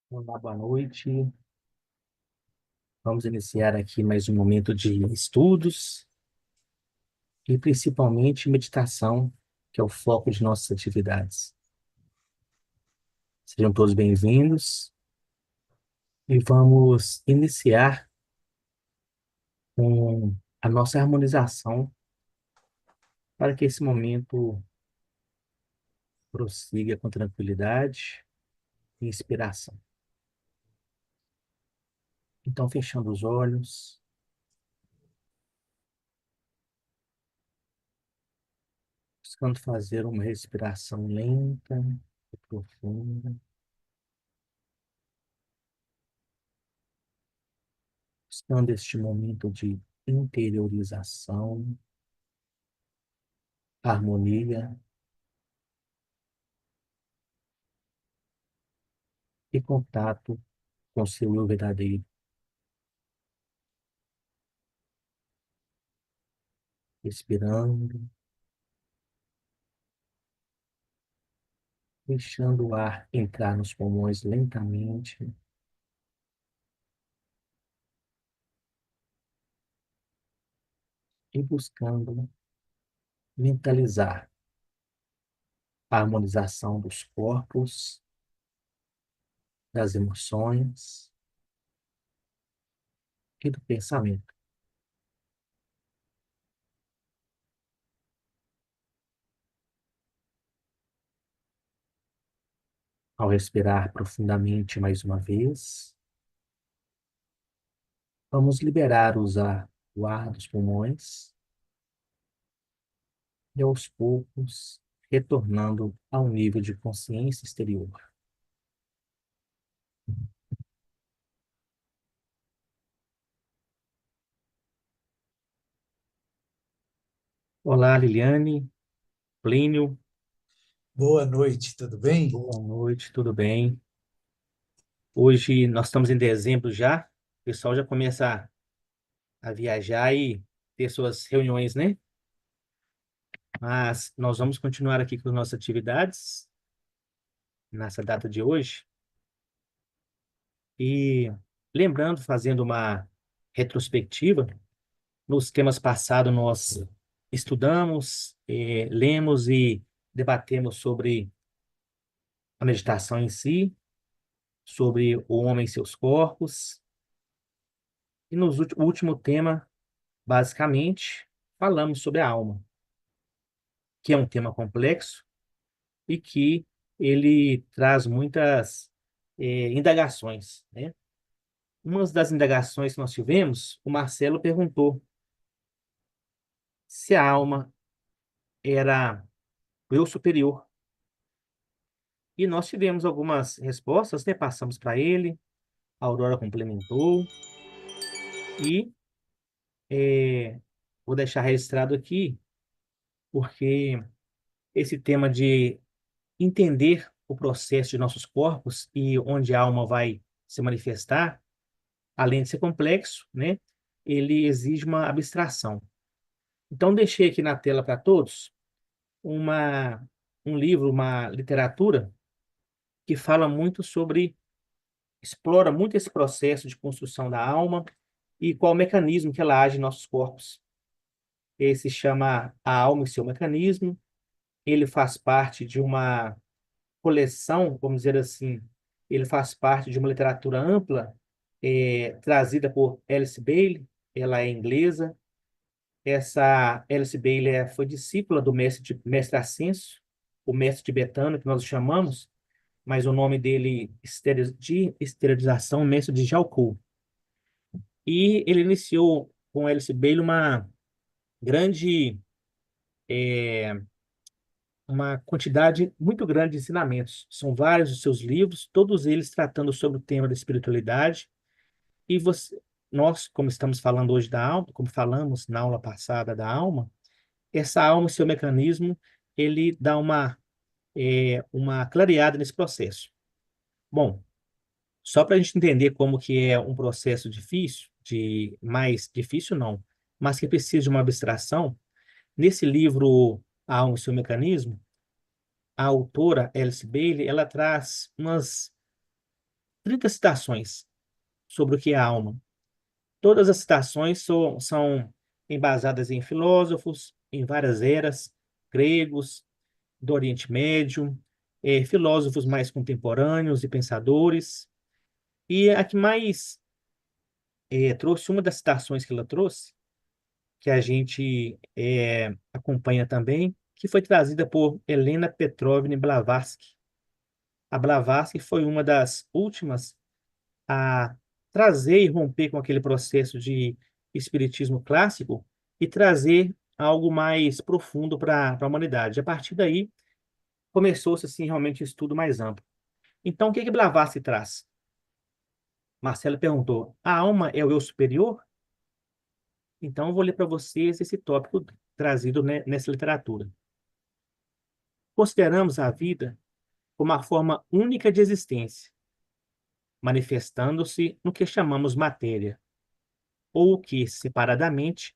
Olá, boa noite. Vamos iniciar aqui mais um momento de estudos e principalmente meditação, que é o foco de nossas atividades. Sejam todos bem-vindos e vamos iniciar com a nossa harmonização para que esse momento prossiga com tranquilidade e inspiração. Então, fechando os olhos, buscando fazer uma respiração lenta e profunda. Buscando este momento de interiorização, harmonia e contato com seu eu verdadeiro, respirando, deixando o ar entrar nos pulmões lentamente e buscando mentalizar a harmonização dos corpos, das emoções e do pensamento. Ao respirar profundamente mais uma vez, vamos liberar o ar dos pulmões e aos poucos retornando ao nível de consciência exterior. Olá, Liliane, Plínio, Boa noite, tudo bem? boa noite, tudo bem? Hoje nós estamos em dezembro já, o pessoal já começa a viajar e ter suas reuniões, né? Mas nós vamos continuar aqui com as nossas atividades nessa data de hoje e lembrando, fazendo uma retrospectiva, nos temas passados nós estudamos, lemos e debatemos sobre a meditação em si, sobre o homem e seus corpos. E no último tema, basicamente, falamos sobre a alma, que é um tema complexo e que ele traz muitas indagações, né? Uma das indagações que nós tivemos, o Marcelo perguntou se a alma era o eu superior. E nós tivemos algumas respostas, né? Passamos para ele, a Aurora complementou e eh, vou deixar registrado aqui, porque esse tema de entender o processo de nossos corpos e onde a alma vai se manifestar, além de ser complexo, né, ele exige uma abstração. Então, deixei aqui na tela para todos uma, um livro, uma literatura que fala muito sobre, explora muito esse processo de construção da alma e qual o mecanismo que ela age em nossos corpos. Esse se chama A Alma e Seu Mecanismo. Ele faz parte de uma coleção, vamos dizer assim, ele faz parte de uma literatura ampla, trazida por Alice Bailey, ela é inglesa. Essa Alice Bailey foi discípula do mestre Ascenso, o mestre tibetano, que nós o chamamos, mas o nome dele de esterilização, mestre de Jalku. E ele iniciou com Alice Bailey grande, é, uma quantidade muito grande de ensinamentos. São vários os seus livros, todos eles tratando sobre o tema da espiritualidade. E nós, como estamos falando hoje da alma, como falamos na aula passada da alma, essa alma, seu mecanismo, ele dá uma clareada nesse processo. Bom, só para a gente entender como que é um processo difícil, mais difícil não, mas que precisa de uma abstração, nesse livro A Alma e seu Mecanismo, a autora Alice Bailey, ela traz umas 30 citações sobre o que é a alma. Todas as citações são embasadas em filósofos, em várias eras, gregos, do Oriente Médio, filósofos mais contemporâneos e pensadores. E a que mais trouxe, uma das citações que ela trouxe, que a gente acompanha também, que foi trazida por Helena Petrovna Blavatsky. A Blavatsky foi uma das últimas a trazer e romper com aquele processo de espiritismo clássico e trazer algo mais profundo para a humanidade. A partir daí, começou-se assim, realmente um estudo mais amplo. Então, o que que Blavatsky traz? Marcelo perguntou: a alma é o eu superior? Então, eu vou ler para vocês esse tópico trazido, né, nessa literatura. Consideramos a vida como a forma única de existência, manifestando-se no que chamamos matéria, ou o que, separadamente,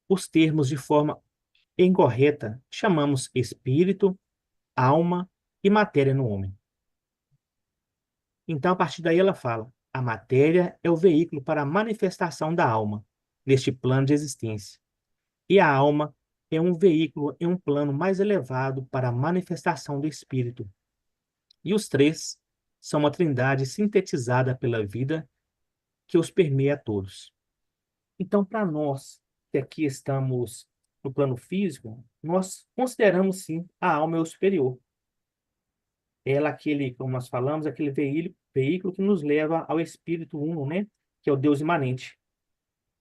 os termos de forma incorreta chamamos espírito, alma e matéria no homem. Então, a partir daí, ela fala: a matéria é o veículo para a manifestação da alma, neste plano de existência. E a alma é um veículo em um plano mais elevado para a manifestação do espírito. E os três são uma trindade sintetizada pela vida que os permeia a todos. Então, para nós que aqui estamos no plano físico, nós consideramos sim a alma é o superior. Ela, aquele, como nós falamos, aquele veículo que nos leva ao Espírito Uno, né? Que é o Deus imanente.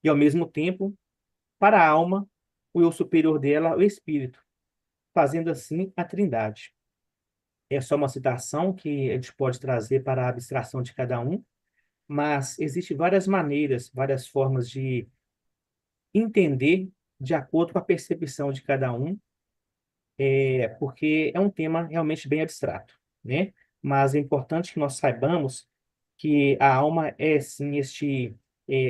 E, ao mesmo tempo, para a alma, o eu superior dela é o Espírito, fazendo assim a Trindade. É só uma citação que a gente pode trazer para a abstração de cada um, mas existem várias maneiras, várias formas de entender de acordo com a percepção de cada um, porque é um tema realmente bem abstrato, né? Mas é importante que nós saibamos que a alma é, sim, este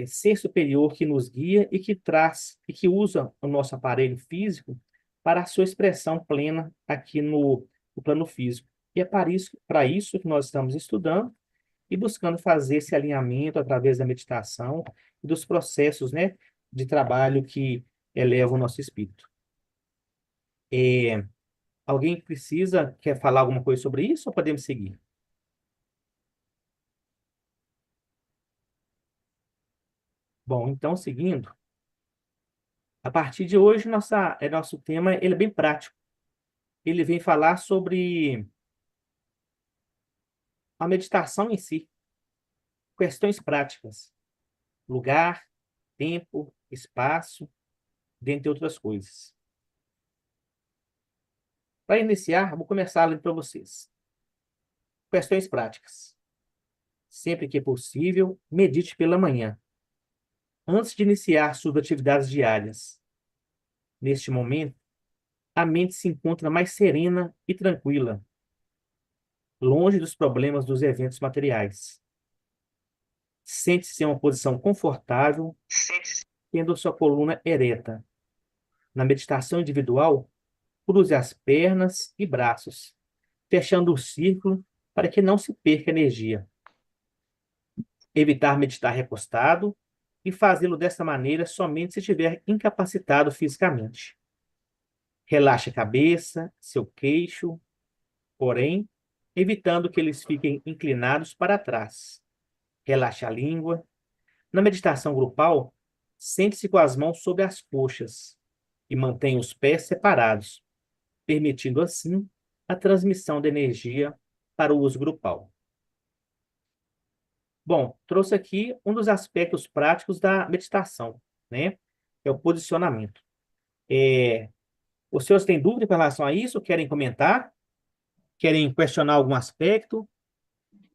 ser superior que nos guia e que traz e que usa o nosso aparelho físico para a sua expressão plena aqui no plano físico. E é para isso que nós estamos estudando e buscando fazer esse alinhamento através da meditação e dos processos, né, de trabalho que elevam o nosso espírito. É, alguém quer falar alguma coisa sobre isso ou podemos seguir? Bom, então, seguindo, a partir de hoje, nosso tema ele é bem prático. Ele vem falar sobre a meditação em si, questões práticas, lugar, tempo, espaço, dentre outras coisas. Para iniciar, vou começar lendo para vocês. Questões práticas. Sempre que possível, medite pela manhã, antes de iniciar suas atividades diárias. Neste momento, a mente se encontra mais serena e tranquila, longe dos problemas dos eventos materiais. Sente-se em uma posição confortável, tendo sua coluna ereta. Na meditação individual, cruze as pernas e braços, fechando o círculo para que não se perca energia. Evitar meditar recostado e fazê-lo dessa maneira somente se estiver incapacitado fisicamente. Relaxe a cabeça, seu queixo, porém, evitando que eles fiquem inclinados para trás. Relaxe a língua. Na meditação grupal, sente-se com as mãos sobre as coxas e mantenha os pés separados, permitindo assim a transmissão de energia para o uso grupal. Bom, trouxe aqui um dos aspectos práticos da meditação, né? É o posicionamento. É, os senhores têm dúvida com relação a isso? Querem comentar? Querem questionar algum aspecto?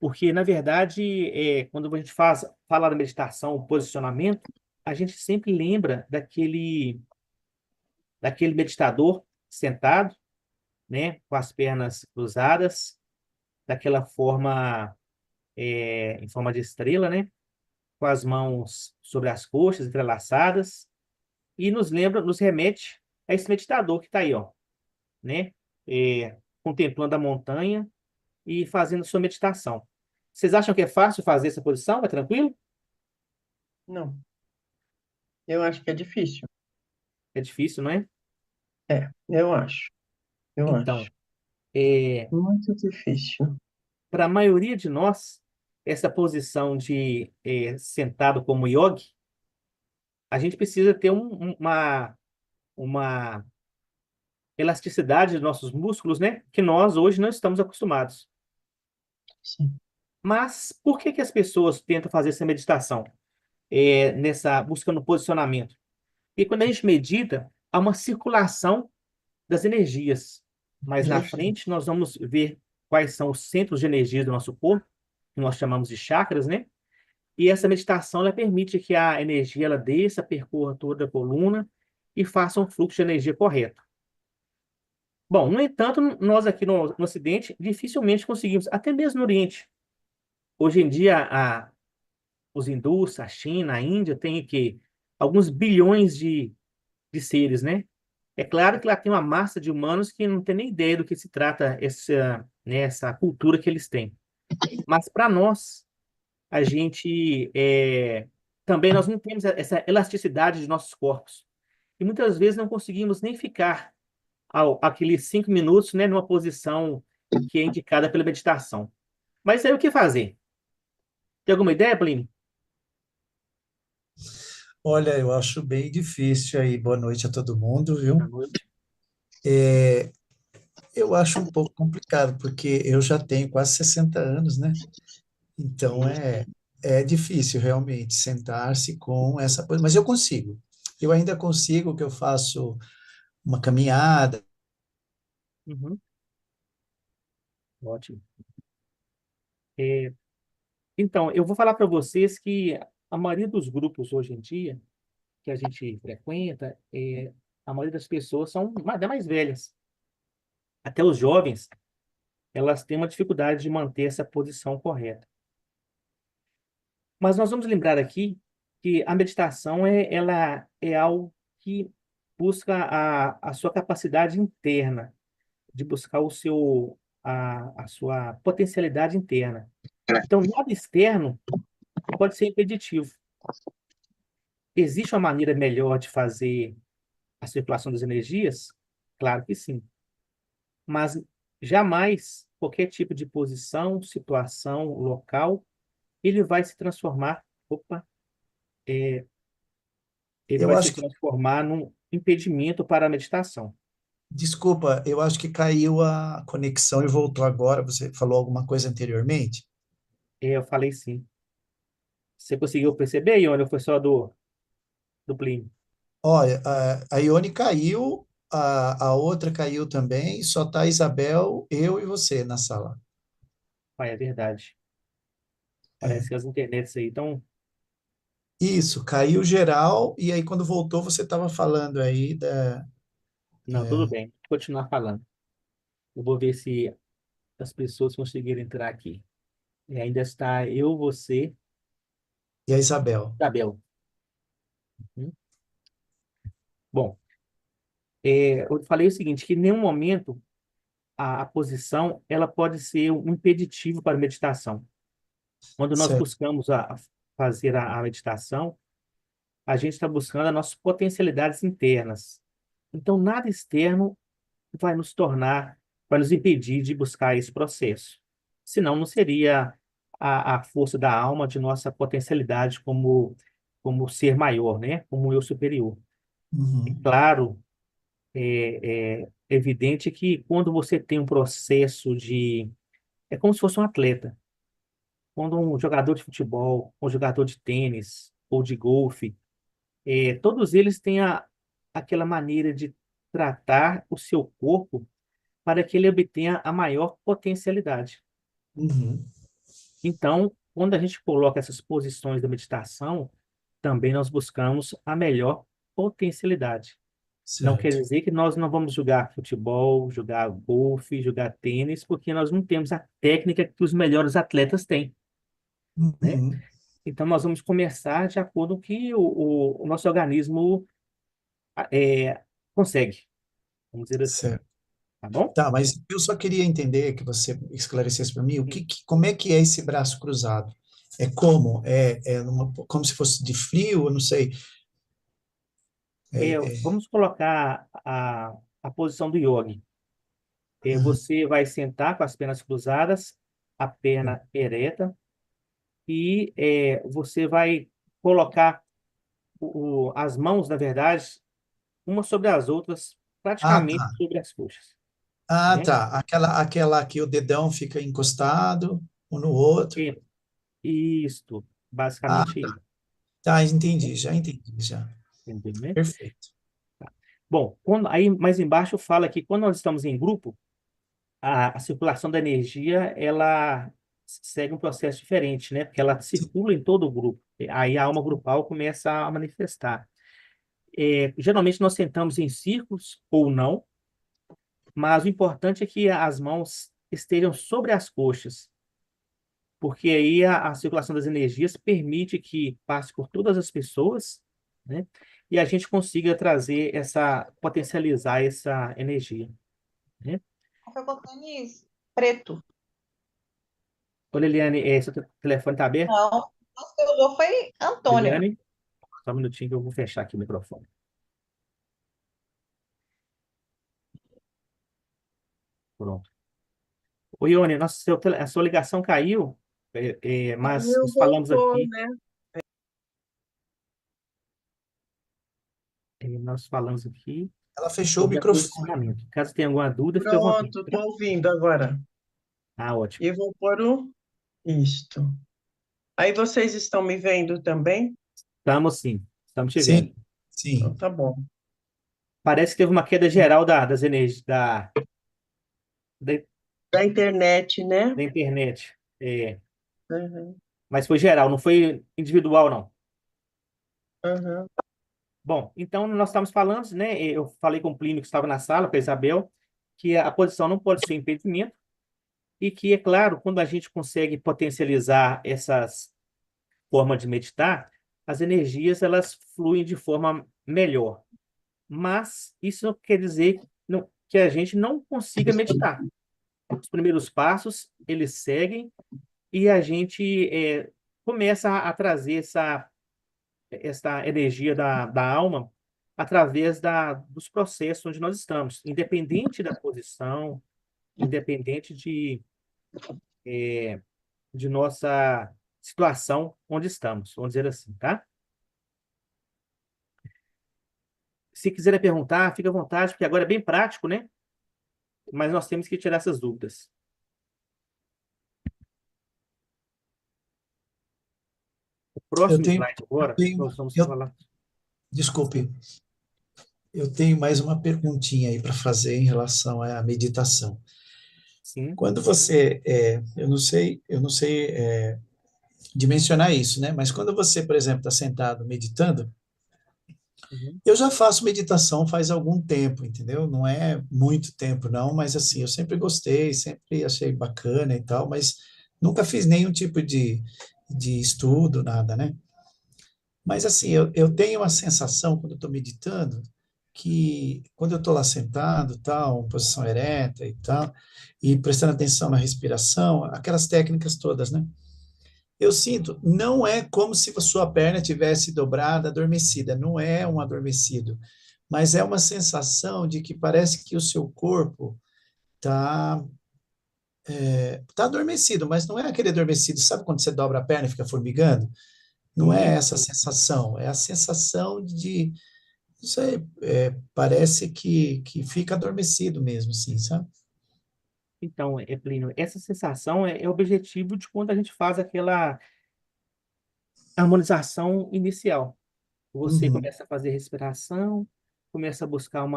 Porque, na verdade, quando a gente fala da meditação, o posicionamento, a gente sempre lembra daquele meditador sentado, né, com as pernas cruzadas, daquela forma, em forma de estrela, né, com as mãos sobre as coxas, entrelaçadas, e nos remete a esse meditador que está aí, ó, né, contemplando a montanha e fazendo sua meditação. Vocês acham que é fácil fazer essa posição? É tranquilo? Não, eu acho que é difícil. É difícil, não é? É, eu acho. Eu acho. Então, é, Muito difícil. para a maioria de nós, essa posição de sentado como yogi, a gente precisa ter uma elasticidade dos nossos músculos, né? Que nós hoje não estamos acostumados. Sim. Mas por que que as pessoas tentam fazer essa meditação? Buscando posicionamento? E quando a gente medita, há uma circulação das energias. Mas na Perfeito. frente nós vamos ver quais são os centros de energia do nosso corpo, que nós chamamos de chakras, né? E essa meditação ela permite que a energia ela desça, percorra toda a coluna e faça um fluxo de energia correto. Bom, no entanto, nós aqui no Ocidente dificilmente conseguimos, até mesmo no Oriente. Hoje em dia, os hindus, a China, a Índia têm que alguns bilhões de seres, né? É claro que lá tem uma massa de humanos que não tem nem ideia do que se trata essa cultura que eles têm. Mas para nós, a gente também nós não temos essa elasticidade de nossos corpos. E muitas vezes não conseguimos nem ficar aqueles 5 minutos, né, numa posição que é indicada pela meditação. Mas aí o que fazer? Tem alguma ideia, Plínio? Olha, eu acho bem difícil aí. Boa noite a todo mundo, À viu? noite. Eu acho um pouco complicado, porque eu já tenho quase 60 anos, né? Então E, é difícil realmente sentar-se com essa coisa, mas eu consigo. Eu ainda consigo que eu faço uma caminhada. uhum, ótimo. É, então, eu vou falar para vocês que a maioria dos grupos hoje em dia que a gente frequenta, a maioria das pessoas são até mais velhas. Até os jovens, elas têm uma dificuldade de manter essa posição correta. Mas nós vamos lembrar aqui que a meditação ela é algo que busca a sua capacidade interna, de buscar a sua potencialidade interna. Então, nada externo pode ser impeditivo. Existe uma maneira melhor de fazer a circulação das energias? Claro que sim. Mas jamais qualquer tipo de posição, situação, local, ele vai se transformar, opa, ele Eu vai se acho que, transformar num impedimento para a meditação. desculpa, eu acho que caiu a conexão e voltou agora. Você falou alguma coisa anteriormente? Eu falei sim. Você conseguiu perceber, Ione, ou foi só do Plínio? Olha, a Ione caiu, a outra caiu também, só tá a Isabel, eu e você na sala. Ah, é verdade. Parece É. que as internets aí estão... Isso, caiu geral, e aí quando voltou você estava falando aí da. Não, tudo bem. Vou continuar falando. Eu vou ver se as pessoas conseguiram entrar aqui. E ainda está eu, você, E a Isabel. Isabel. Hum? Bom, eu falei o seguinte, que em nenhum momento a posição ela pode ser um impeditivo para a meditação. Quando nós Certo. buscamos a fazer a meditação, a gente está buscando as nossas potencialidades internas. Então, nada externo vai nos tornar, vai nos impedir de buscar esse processo. Senão, não seria a força da alma de nossa potencialidade como ser maior, né? Como eu superior. É Uhum, claro, é evidente que quando você tem um processo de... É como se fosse um atleta. Quando um jogador de futebol, um jogador de tênis ou de golfe, todos eles têm aquela maneira de tratar o seu corpo para que ele obtenha a maior potencialidade. uhum, Então, quando a gente coloca essas posições da meditação, também nós buscamos a melhor potencialidade. Não quer certo. dizer que nós não vamos jogar futebol, jogar golfe, jogar tênis, porque nós não temos a técnica que os melhores atletas têm, né? Uhum, Então, nós vamos começar de acordo com o que o nosso organismo é, consegue, vamos dizer assim. certo. tá bom? Tá, mas eu só queria entender que você esclarecesse para mim como é que é esse braço cruzado? É como? Como se fosse de frio, eu não sei. É, É, é, vamos colocar a posição do yogi. uhum, Você vai sentar com as pernas cruzadas, a uhum. perna ereta, e você vai colocar as mãos, na verdade, uma sobre as outras, Ah, praticamente tá. sobre as coxas, Ah, né? tá. Aquela que o dedão fica encostado um no outro. E, isto, Ah, basicamente isso, tá, né? entendi, já entendi, já. Entendeu, né? Perfeito. Bom, aí mais embaixo fala que quando nós estamos em grupo, a circulação da energia, ela segue um processo diferente, né? Porque ela circula em todo o grupo. Aí a alma grupal começa a manifestar. Geralmente nós sentamos em círculos ou não, mas o importante é que as mãos estejam sobre as coxas, porque aí a circulação das energias permite que passe por todas as pessoas, né? E a gente consiga trazer potencializar essa energia, né? Foi com tênis preto. Ô, Liliane, seu telefone está aberto? Não, o que usou foi Antônia. Liliane, só um minutinho que eu vou fechar aqui o microfone. Pronto. Ô, Ione, a sua ligação caiu, mas Caiu, nós falamos voltou, aqui, né? Ela fechou o sobre microfone. acondicionamento. Caso tenha alguma dúvida, fique à vontade, Pronto, tá? tô ouvindo agora. Ah, ótimo. E vou pôr o isto. Aí vocês estão me vendo também? Estamos sim, estamos te vendo. Sim, Então sim. tá bom. Parece que teve uma queda geral das energias da, Da internet, né? da internet. Uhum, Mas foi geral, não foi individual, não. uhum. Bom, então nós estamos falando, né? Eu falei com o Plínio que estava na sala, com a Isabel, que a posição não pode ser impedimento e que, é claro, quando a gente consegue potencializar essas formas de meditar, as energias elas fluem de forma melhor. Mas isso não quer dizer que a gente não consiga meditar. Os primeiros passos, eles seguem e a gente começa a trazer essa energia da alma através dos processos onde nós estamos, independente da posição, independente de nossa situação onde estamos, vamos dizer assim, tá? Se quiserem perguntar, fica à vontade, porque agora é bem prático, né? Mas nós temos que tirar essas dúvidas. O Eu próximo tenho, slide eu agora, tenho, nós vamos eu, falar. desculpe, eu tenho mais uma perguntinha aí para fazer em relação à meditação. Sim. Quando você, eu não sei dimensionar isso, né? Mas quando você, por exemplo, está sentado meditando, Uhum. eu já faço meditação faz algum tempo, entendeu? Não é muito tempo, não, mas assim, eu sempre gostei, sempre achei bacana e tal, mas nunca fiz nenhum tipo de estudo, nada, né? Mas assim, eu tenho uma sensação quando eu estou meditando que quando eu estou lá sentado, tal, em posição ereta e tal, e prestando atenção na respiração, aquelas técnicas todas, né? Eu sinto, não é como se a sua perna tivesse dobrada, adormecida, não é um adormecido, mas é uma sensação de que parece que o seu corpo está tá adormecido, mas não é aquele adormecido, sabe quando você dobra a perna e fica formigando? Não é Sim. essa sensação, é a sensação de, não sei, parece que fica adormecido mesmo, assim, sabe? Então, Plínio, essa sensação é o objetivo de quando a gente faz aquela harmonização inicial. Você Uhum. começa a fazer respiração, começa a buscar um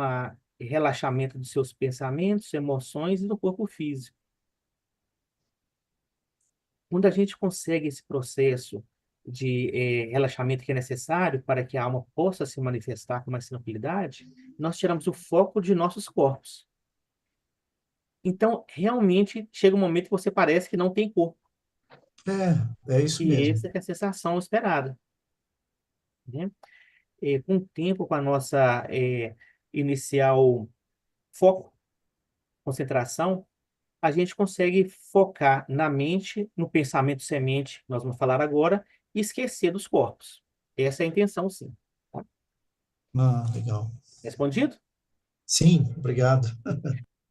relaxamento dos seus pensamentos, emoções e do corpo físico. Quando a gente consegue esse processo de relaxamento que é necessário para que a alma possa se manifestar com mais tranquilidade, nós tiramos o foco de nossos corpos. Então, realmente, chega um momento que você parece que não tem corpo. É isso E mesmo. essa que é a sensação esperada, né? Com o tempo, com a nossa inicial foco, concentração, a gente consegue focar na mente, no pensamento semente, que nós vamos falar agora, e esquecer dos corpos. Essa é a intenção, sim. Tá? Ah, legal. Respondido? Sim, obrigado.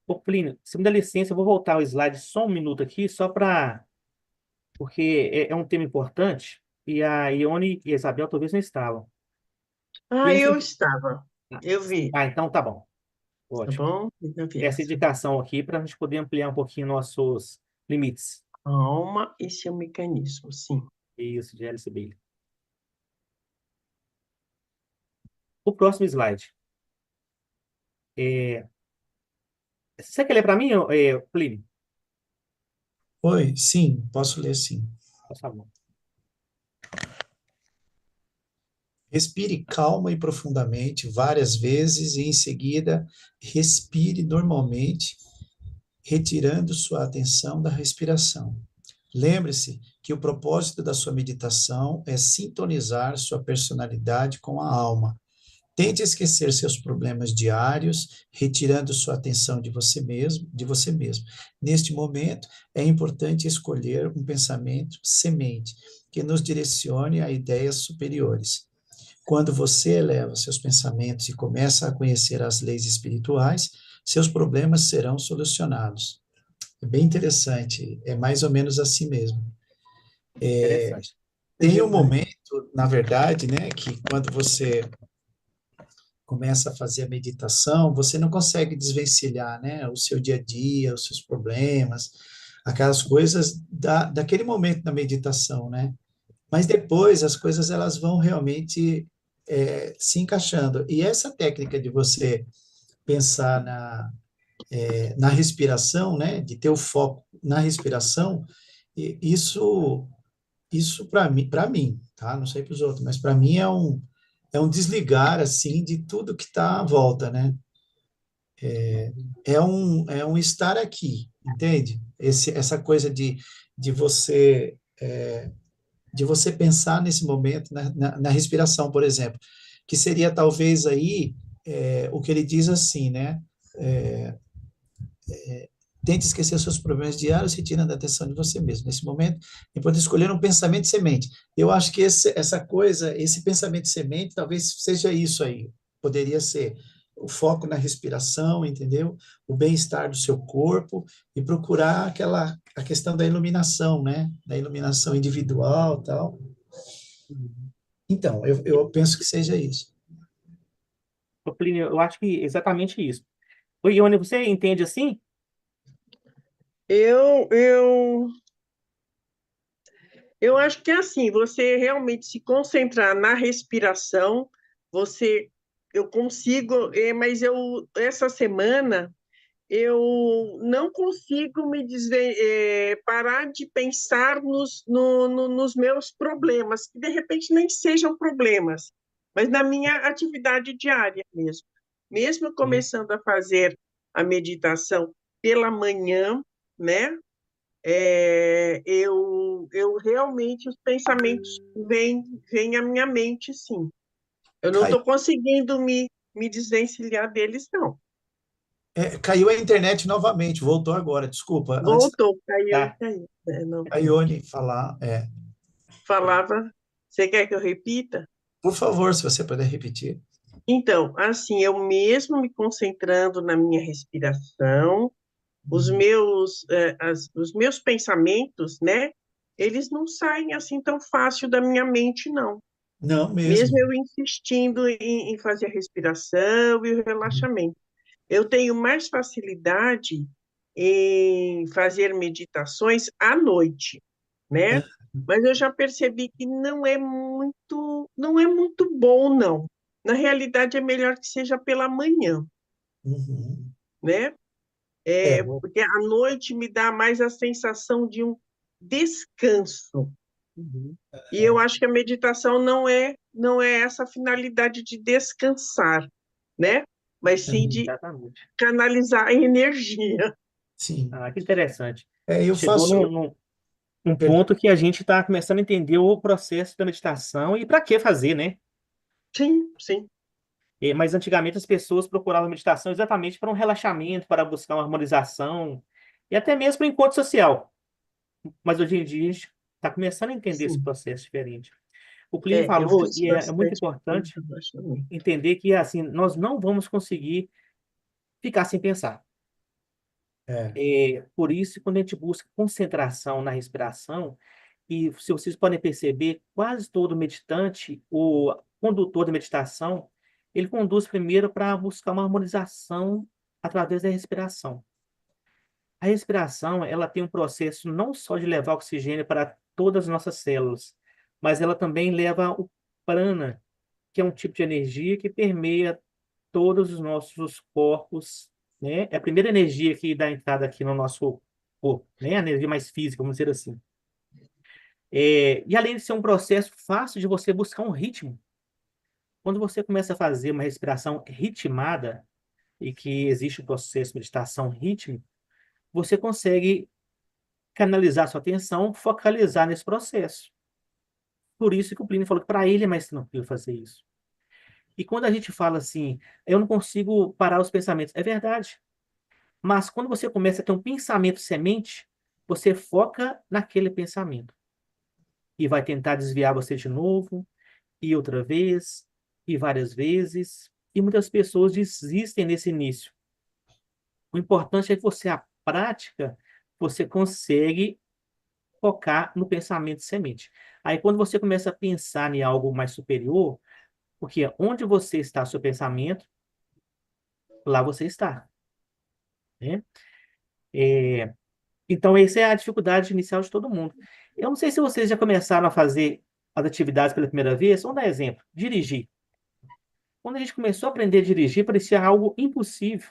Ô, Plínio, se me dá licença, eu vou voltar ao slide só um minuto aqui, só para... Porque é um tema importante, e a Ione e a Isabel talvez não estavam. E Ah, essa... eu estava. Eu vi. então tá bom. Tá Ótimo. bom? Eu vi Essa essa. indicação aqui para a gente poder ampliar um pouquinho nossos limites. Alma e seu mecanismo, sim. Isso, de Alice Bailey. O próximo slide. É, Você quer ler para mim, Plínio? Oi, sim, posso ler sim. Por favor. Respire calma e profundamente várias vezes e em seguida respire normalmente, retirando sua atenção da respiração. Lembre-se que o propósito da sua meditação é sintonizar sua personalidade com a alma. Tente esquecer seus problemas diários, retirando sua atenção de você mesmo. Neste momento, é importante escolher um pensamento semente que nos direcione a ideias superiores. Quando você eleva seus pensamentos e começa a conhecer as leis espirituais, seus problemas serão solucionados. É bem interessante, é mais ou menos assim mesmo. Interessante. É Tem um verdade. momento, na verdade, né, que quando você começa a fazer a meditação, você não consegue desvencilhar, né, o seu dia a dia, os seus problemas, aquelas coisas daquele momento da meditação, né? Mas depois as coisas elas vão realmente se encaixando. E essa técnica de você pensar na respiração, né, de ter o foco na respiração, isso para mim, tá? Não sei para os outros, mas para mim é um desligar assim de tudo que está à volta, né? É um estar aqui, entende? Essa coisa de você de você pensar nesse momento na respiração, por exemplo, que seria talvez aí o que ele diz assim, né? É, Tente esquecer seus problemas diários, retirando a atenção de você mesmo. Nesse momento, e pode escolher um pensamento semente. Eu acho que essa coisa, esse pensamento semente, talvez seja isso aí. Poderia ser o foco na respiração, entendeu? O bem-estar do seu corpo e procurar a questão da iluminação, né? Da iluminação individual, tal. Uhum. Então, eu penso que seja isso. Ô, Plínio, eu acho que exatamente isso. Ô, Ione, você entende assim? Eu, eu, eu acho que é assim, você realmente se concentrar na respiração, você, eu consigo, mas essa semana, eu não consigo parar de pensar nos meus problemas, que de repente nem sejam problemas, mas na minha atividade diária mesmo. Mesmo Sim. começando a fazer a meditação pela manhã, né? Eu realmente, os pensamentos vêm à minha mente, sim. Eu não Cai- estou conseguindo me desvencilhar deles, não. Caiu a internet novamente, voltou agora, desculpa. Antes Voltou, caiu, Tá. caiu. da Ione falar, Falava, você quer que eu repita? por favor, se você puder repetir. Então, assim, eu mesmo me concentrando na minha respiração, Uhum. os meus pensamentos, né? Eles não saem assim tão fácil da minha mente, não. Não Mesmo mesmo. eu insistindo em fazer a respiração e o Uhum. relaxamento. Eu tenho mais facilidade em fazer meditações à noite, né? Ah, Mas eu já percebi que não é muito bom, não. Na realidade, é melhor que seja pela manhã, uhum. né? É, Porque à noite me dá mais a sensação de um descanso. Uhum. E eu acho que a meditação não é essa finalidade de descansar, né? Mas sim de Exatamente. canalizar a energia. sim. Ah, que interessante. Eu Chegou faço. num per- ponto que a gente está começando a entender o processo da meditação e para que fazer, né? Sim, sim. Mas antigamente as pessoas procuravam meditação exatamente para um relaxamento, para buscar uma harmonização e até mesmo para o encontro social. Mas hoje em dia a gente está começando a entender esse Sim, processo diferente. O Plínio eu falou, fiz e é muito bastante importante relaxamento. entender que assim nós não vamos conseguir ficar sem pensar. É, Por isso, quando a gente busca concentração na respiração, e se vocês podem perceber, quase todo meditante, o condutor da meditação, ele conduz primeiro para buscar uma harmonização através da respiração. A respiração, ela tem um processo não só de levar oxigênio para todas as nossas células, mas ela também leva o prana, que é um tipo de energia que permeia todos os nossos corpos, né? É a primeira energia que dá entrada aqui no nosso corpo, né? A energia mais física, vamos dizer assim. E além de ser um processo fácil de você buscar um ritmo, quando você começa a fazer uma respiração ritmada, e que existe o processo de meditação rítmico, você consegue canalizar sua atenção, focalizar nesse processo. Por isso que o Plínio falou que para ele é mais tranquilo fazer isso. E quando a gente fala assim, eu não consigo parar os pensamentos, é verdade. Mas quando você começa a ter um pensamento semente, você foca naquele pensamento e vai tentar desviar você de novo, e outra vez, e várias vezes. E muitas pessoas desistem nesse início. O importante é que você, a prática, você consegue focar no pensamento semente. Aí, quando você começa a pensar em algo mais superior, porque onde você está, seu pensamento, lá você está, né? É, então, essa é a dificuldade inicial de todo mundo. Eu não sei se vocês já começaram a fazer as atividades pela primeira vez. Vamos dar exemplo. Dirigir. Quando a gente começou a aprender a dirigir, parecia algo impossível.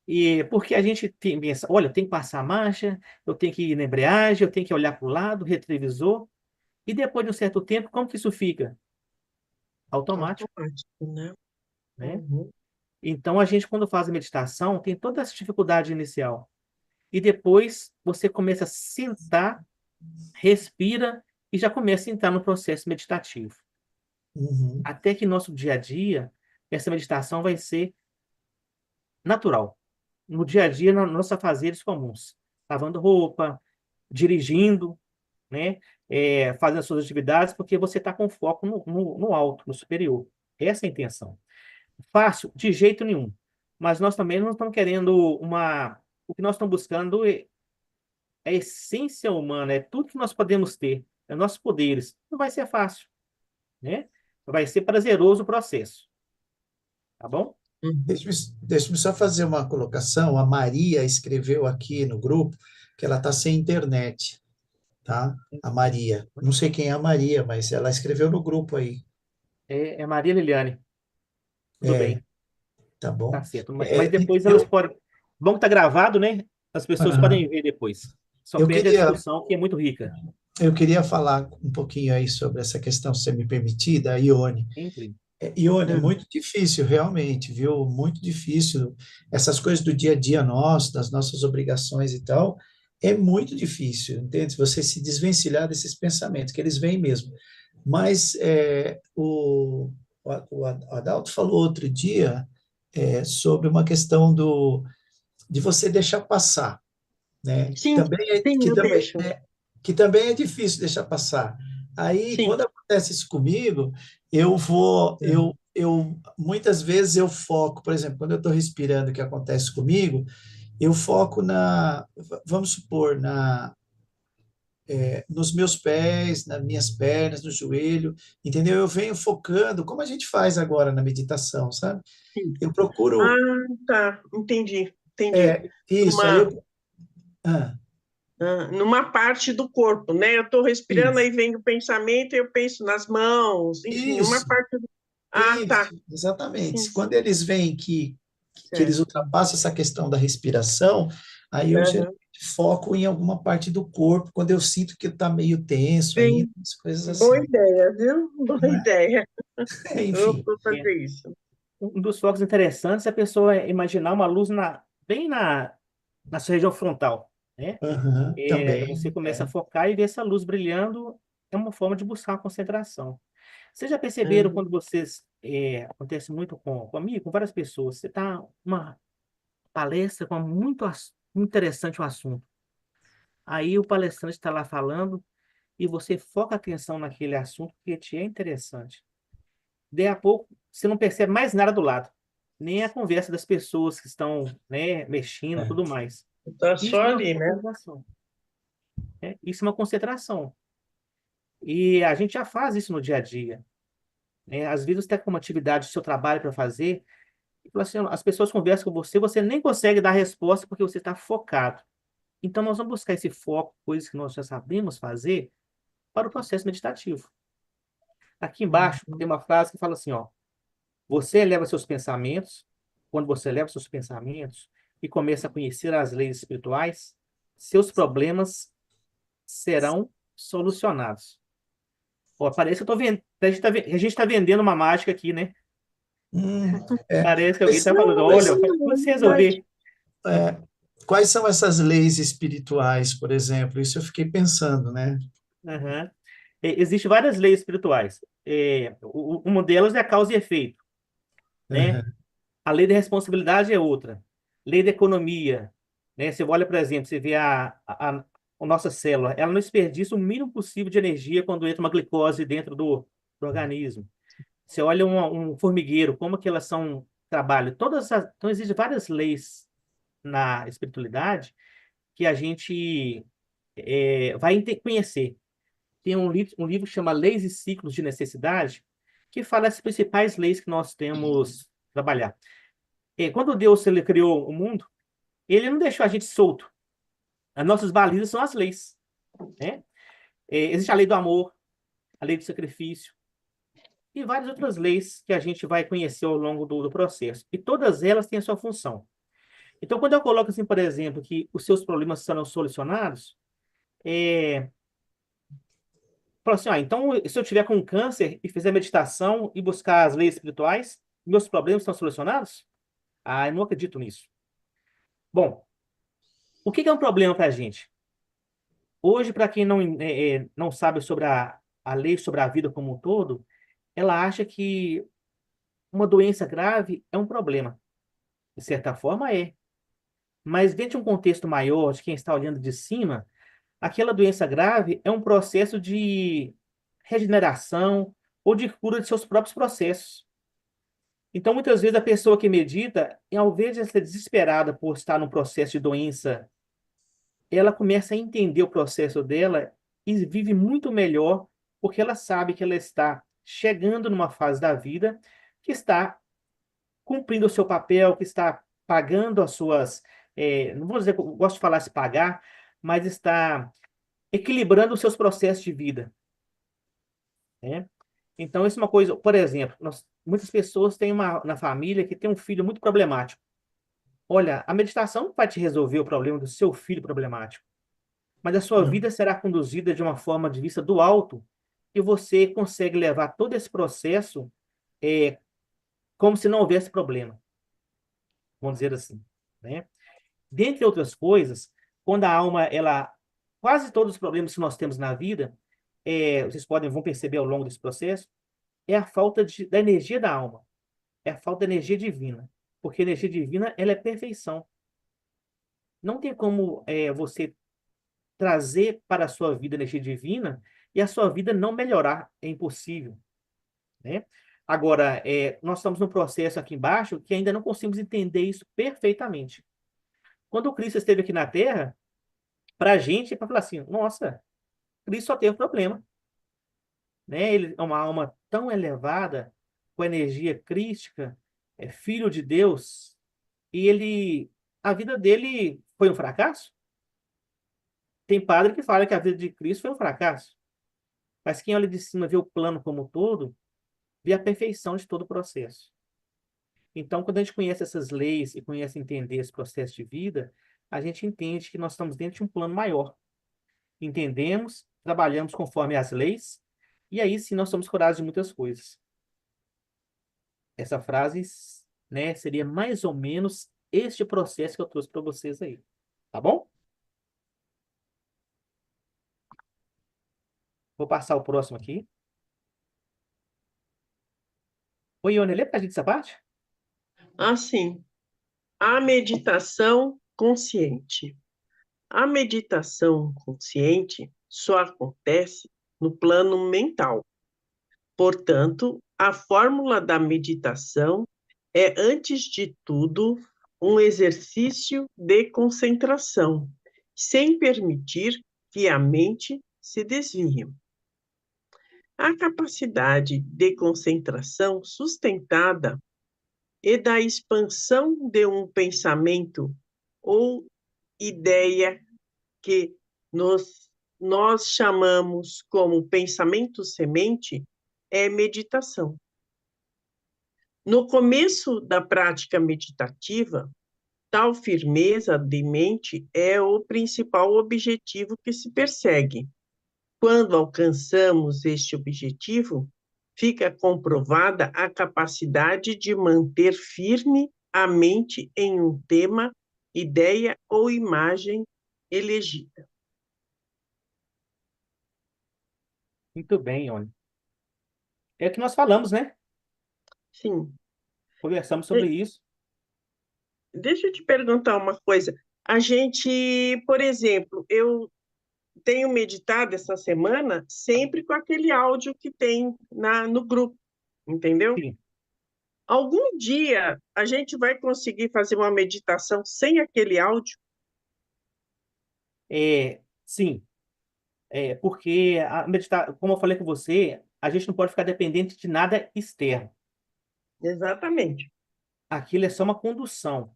E porque a gente pensa, olha, eu tenho que passar a marcha, eu tenho que ir na embreagem, eu tenho que olhar para o lado, retrovisor. E depois de um certo tempo, como que isso fica? Automático, Automático, né? né? Uhum. Então, a gente, quando faz a meditação, tem toda essa dificuldade inicial. E depois, você começa a sentar, respira e já começa a entrar no processo meditativo. uhum, Até que nosso dia a dia, essa meditação vai ser natural. No dia a dia, nos nossos afazeres comuns. Lavando roupa, dirigindo, né? Fazendo as suas atividades, porque você está com foco no alto, no superior. Essa é a intenção. Fácil? De jeito nenhum. Mas nós também não estamos querendo uma. O que nós estamos buscando é a essência humana, é tudo que nós podemos ter, é nossos poderes. Não vai ser fácil, né? Vai ser prazeroso o processo, tá bom? Uhum. deixa-me só fazer uma colocação. A Maria escreveu aqui no grupo que ela está sem internet, tá? A Maria. Não sei quem é a Maria, mas ela escreveu no grupo aí. É Maria Liliane, tudo É, bem, tá tá bom? certo. Mas É, depois elas eu, podem. Bom que tá gravado, né? As pessoas podem aham. ver depois. Só eu perde a queria, discussão, que é muito rica. eu queria falar um pouquinho aí sobre essa questão, se você me permitir, da Ione. Sempre. Ione, é Uhum. muito difícil, realmente, viu? Muito difícil. Essas coisas do dia a dia nosso, das nossas obrigações e tal, é muito difícil, entende? Você se desvencilhar desses pensamentos, que eles vêm mesmo. Mas o Adalto falou outro dia sobre uma questão de você deixar passar, né? Que Sim, também é, sim, que eu também deixo. que também é difícil deixar passar. Aí, Sim. quando acontece isso comigo, eu vou, eu muitas vezes eu foco, por exemplo, quando eu estou respirando, o que acontece comigo, eu foco vamos supor, nos meus pés, nas minhas pernas, no joelho, entendeu? Eu venho focando, como a gente faz agora na meditação, sabe? Sim. Eu Ah, procuro, tá. Entendi, entendi. isso, aí Numa, eu, ah, numa parte do corpo, né? Eu estou respirando, aí isso, vem o pensamento e eu penso nas mãos, enfim, uma isso, parte do... Ah, tá. isso, exatamente. Sim, Quando eles veem que eles certo. ultrapassam essa questão da respiração, aí eu geralmente Aham. foco em alguma parte do corpo, quando eu sinto que está meio tenso ainda, Sim, as coisas boa assim, ideia, viu? Boa não é? ideia. Eu Enfim, vou É. fazer isso. Um dos focos interessantes é a pessoa imaginar uma luz bem na sua região frontal, né? aham, Você também, começa a focar e ver essa luz brilhando, é uma forma de buscar a concentração. Vocês já perceberam Uhum. quando vocês, acontece muito comigo, com várias pessoas, você está uma palestra com muito interessante o assunto. Aí o palestrante está lá falando e você foca a atenção naquele assunto que te é interessante. Daí a pouco, você não percebe mais nada do lado, nem a conversa das pessoas que estão, né, mexendo, É. tudo mais. Tá Isso só é uma ali, né? concentração, né? Isso é uma concentração. E a gente já faz isso no dia a dia, né? Às vezes você está com uma atividade do seu trabalho para fazer, e fala assim, as pessoas conversam com você, você nem consegue dar resposta porque você está focado. Então, nós vamos buscar esse foco, coisas que nós já sabemos fazer, para o processo meditativo. Aqui embaixo tem Uhum. uma frase que fala assim, ó, você eleva seus pensamentos, quando você eleva seus pensamentos e começa a conhecer as leis espirituais, seus problemas serão solucionados. Ó, parece que eu tô vendo, a gente tá vendendo uma mágica aqui, né? Hum, é. Parece que alguém Mas, está falando, Não, mas olha, faz não, você mas resolver. é, quais são essas leis espirituais, por exemplo? Isso eu fiquei pensando, né? Aham. Existem várias leis espirituais. Uma delas é a causa e efeito, né? Aham, A lei da responsabilidade é outra. Lei da economia, né? Você olha, por exemplo, você vê a nossa célula, ela não desperdiça o mínimo possível de energia quando entra uma glicose dentro do organismo. Você olha um formigueiro, como que elas são trabalho. Então, existem várias leis na espiritualidade que a gente vai conhecer. Tem um livro que chama Leis e Ciclos de Necessidade, que fala as principais leis que nós temos que trabalhar. Quando Deus ele criou o mundo, ele não deixou a gente solto. As nossas balizas são as leis, né? Existe a lei do amor, a lei do sacrifício e várias outras leis que a gente vai conhecer ao longo do processo. E todas elas têm a sua função. Então, quando eu coloco assim, por exemplo, que os seus problemas serão solucionados, falo assim, então, se eu tiver com câncer e fizer meditação e buscar as leis espirituais, meus problemas estão solucionados? Ah, eu não acredito nisso. Bom, o que que é um problema para a gente? Hoje, para quem não sabe sobre a lei sobre a vida como um todo, ela acha que uma doença grave é um problema. De certa forma, é. Mas dentro de um contexto maior, de quem está olhando de cima, aquela doença grave é um processo de regeneração ou de cura de seus próprios processos. Então, muitas vezes, a pessoa que medita, ao invés de ser desesperada por estar num processo de doença, ela começa a entender o processo dela e vive muito melhor, porque ela sabe que ela está chegando numa fase da vida que está cumprindo o seu papel, que está pagando as suas. Não vou dizer que eu gosto de falar se pagar, mas está equilibrando os seus processos de vida, né? Então, isso é uma coisa, por exemplo, muitas pessoas têm na família que tem um filho muito problemático. Olha, a meditação não vai te resolver o problema do seu filho problemático, mas a sua hum, vida será conduzida de uma forma de vista do alto e você consegue levar todo esse processo é, como se não houvesse problema, vamos dizer assim, né? Dentre outras coisas, quando a alma, quase todos os problemas que nós temos na vida, vocês vão perceber ao longo desse processo, é a falta da energia da alma, é a falta da energia divina, porque a energia divina, ela é perfeição. Não tem como você trazer para a sua vida energia divina e a sua vida não melhorar. É impossível, né? Agora, nós estamos num processo aqui embaixo que ainda não conseguimos entender isso perfeitamente. Quando o Cristo esteve aqui na Terra, para a gente, é para falar assim, nossa, Cristo só teve problema, né? Ele é uma alma tão elevada, com energia crística, é filho de Deus, e a vida dele foi um fracasso? Tem padre que fala que a vida de Cristo foi um fracasso. Mas quem olha de cima vê o plano como um todo, vê a perfeição de todo o processo. Então, quando a gente conhece essas leis e conhece entender esse processo de vida, a gente entende que nós estamos dentro de um plano maior. Entendemos, trabalhamos conforme as leis, e aí sim nós somos curados de muitas coisas. Essa frase, né, seria mais ou menos este processo que eu trouxe para vocês aí. Tá bom? Vou passar o próximo aqui. Oi, Ione, lê pra gente essa parte? Assim, a meditação consciente. A meditação consciente só acontece no plano mental. Portanto, a fórmula da meditação é, antes de tudo, um exercício de concentração, sem permitir que a mente se desvie. A capacidade de concentração sustentada e da expansão de um pensamento ou ideia que nós chamamos como pensamento semente é meditação. No começo da prática meditativa, tal firmeza de mente é o principal objetivo que se persegue. Quando alcançamos este objetivo, fica comprovada a capacidade de manter firme a mente em um tema, ideia ou imagem elegida. Muito bem, Ione. É o que nós falamos, né? Sim. Conversamos sobre isso. Deixa eu te perguntar uma coisa. A gente, por exemplo, eu tenho meditado essa semana sempre com aquele áudio que tem no grupo, entendeu? Sim, Algum dia a gente vai conseguir fazer uma meditação sem aquele áudio? sim. Porque como eu falei com você, a gente não pode ficar dependente de nada externo. Exatamente. Aquilo é só uma condução,